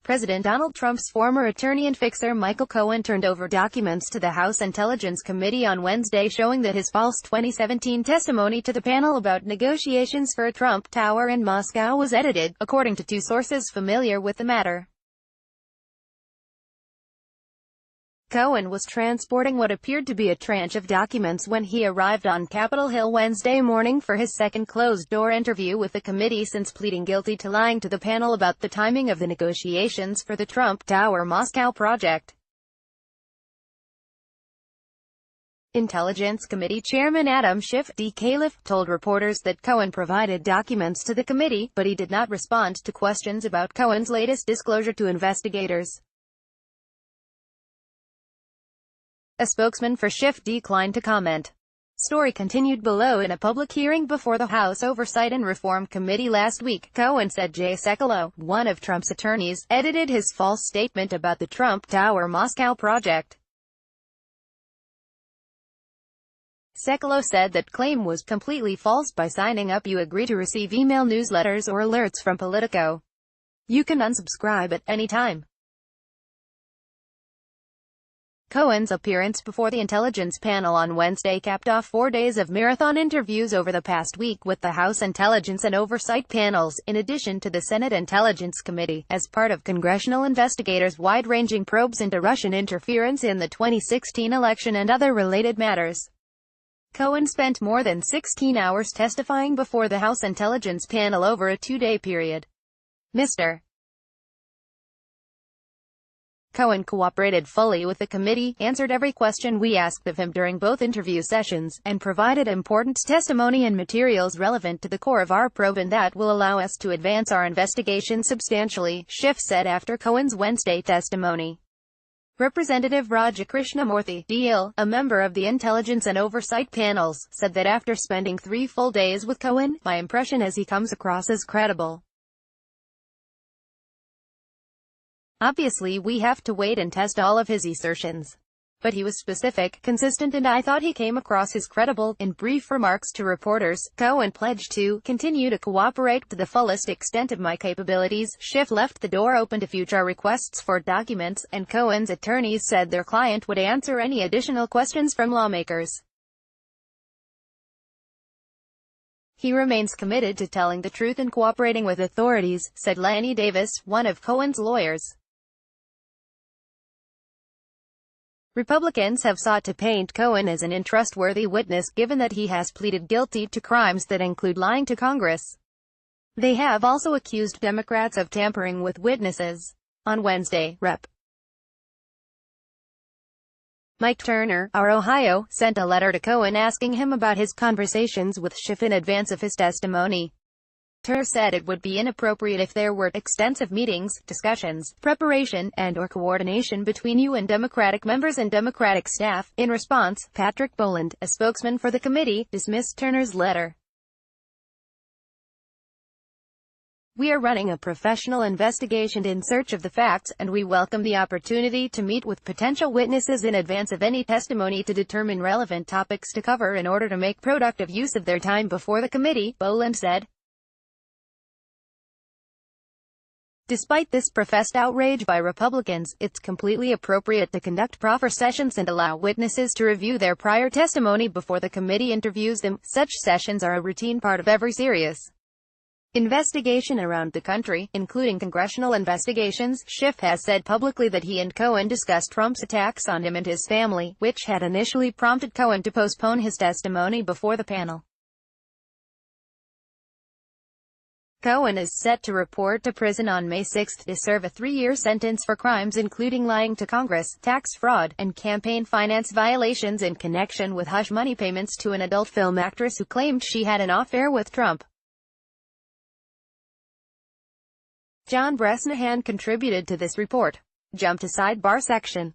President Donald Trump's former attorney and fixer Michael Cohen turned over documents to the House Intelligence Committee on Wednesday showing that his false 2017 testimony to the panel about negotiations for a Trump Tower in Moscow was edited, according to two sources familiar with the matter. Cohen was transporting what appeared to be a tranche of documents when he arrived on Capitol Hill Wednesday morning for his second closed-door interview with the committee since pleading guilty to lying to the panel about the timing of the negotiations for the Trump Tower Moscow project. Intelligence Committee Chairman Adam Schiff, D. Califf, told reporters that Cohen provided documents to the committee, but he did not respond to questions about Cohen's latest disclosure to investigators. A spokesman for Schiff declined to comment. Story continued below. In a public hearing before the House Oversight and Reform Committee last week, Cohen said Jay Sekulow, one of Trump's attorneys, edited his false statement about the Trump Tower Moscow project. Sekulow said that claim was completely false. By signing up, you agree to receive email newsletters or alerts from Politico. You can unsubscribe at any time. Cohen's appearance before the intelligence panel on Wednesday capped off 4 days of marathon interviews over the past week with the House Intelligence and Oversight panels, in addition to the Senate Intelligence Committee, as part of congressional investigators' wide-ranging probes into Russian interference in the 2016 election and other related matters. Cohen spent more than 16 hours testifying before the House Intelligence panel over a 2-day period. Mr. Cohen cooperated fully with the committee, answered every question we asked of him during both interview sessions, and provided important testimony and materials relevant to the core of our probe and that will allow us to advance our investigation substantially, Schiff said after Cohen's Wednesday testimony. Representative Raja Krishnamurthy, DL, a member of the Intelligence and Oversight panels, said that after spending 3 full days with Cohen, my impression is he comes across as credible. Obviously we have to wait and test all of his assertions. But he was specific, consistent, and I thought he came across as credible. In brief remarks to reporters, Cohen pledged to continue to cooperate to the fullest extent of my capabilities. Schiff left the door open to future requests for documents, and Cohen's attorneys said their client would answer any additional questions from lawmakers. He remains committed to telling the truth and cooperating with authorities, said Lanny Davis, one of Cohen's lawyers. Republicans have sought to paint Cohen as an untrustworthy witness, given that he has pleaded guilty to crimes that include lying to Congress. They have also accused Democrats of tampering with witnesses. On Wednesday, Rep. Mike Turner, our Ohio, sent a letter to Cohen asking him about his conversations with Schiff in advance of his testimony. Turner said it would be inappropriate if there were extensive meetings, discussions, preparation, and/or coordination between you and Democratic members and Democratic staff. In response, Patrick Boland, a spokesman for the committee, dismissed Turner's letter. We are running a professional investigation in search of the facts, and we welcome the opportunity to meet with potential witnesses in advance of any testimony to determine relevant topics to cover in order to make productive use of their time before the committee, Boland said. Despite this professed outrage by Republicans, it's completely appropriate to conduct proper sessions and allow witnesses to review their prior testimony before the committee interviews them. Such sessions are a routine part of every serious investigation around the country, including congressional investigations. Schiff has said publicly that he and Cohen discussed Trump's attacks on him and his family, which had initially prompted Cohen to postpone his testimony before the panel. Cohen is set to report to prison on May 6 to serve a 3-year sentence for crimes including lying to Congress, tax fraud, and campaign finance violations in connection with hush money payments to an adult film actress who claimed she had an affair with Trump. John Bresnahan contributed to this report. Jump to sidebar section.